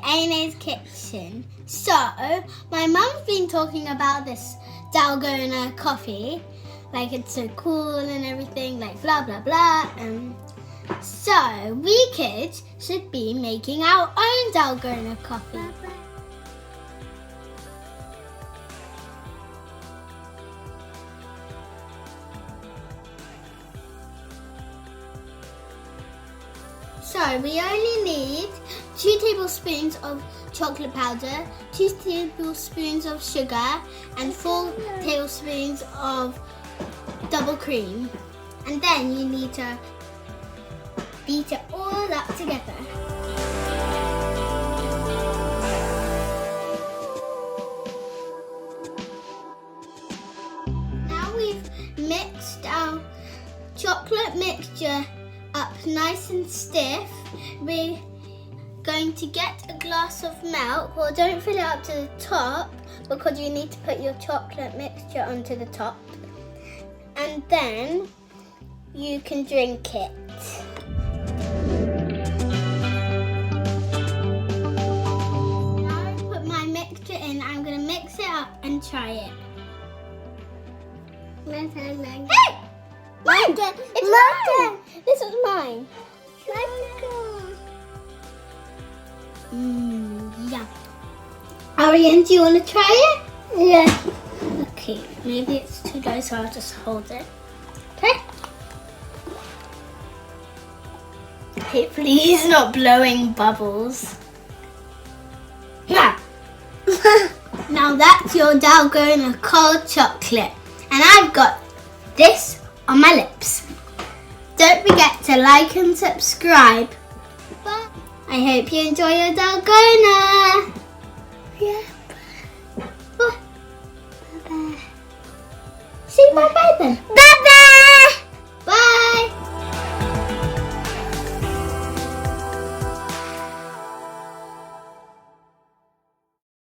Amy's kitchen. So, my mum's been talking about this Dalgona coffee, like it's so cool and everything, like blah blah blah. So we kids should be making our own Dalgona coffee. So we only need 2 tablespoons of chocolate powder, 2 tablespoons of sugar, and 4 tablespoons of double cream. And then you need to beat it all up together. Now we've mixed our chocolate mixture up nice and stiff. We're going to get a glass of milk. Well, don't fill it up to the top because you need to put your chocolate mixture onto the top. And then you can drink it. Now I put my mixture in. I'm going to mix it up and try it. Hey! Mine! It's mine! This is mine. Yum. Ariane, do you want to try it? Yeah. Okay, maybe it's too low, so I'll just hold it. Okay? Hopefully he's not blowing bubbles. Yeah. Now that's your Dalgona Cold Chocolate. And I've got this on my lips. Don't forget to like and subscribe. Bye. I hope you enjoy your Dalgona. Yeah. Bye. Bye. Say bye bye then. Bye bye.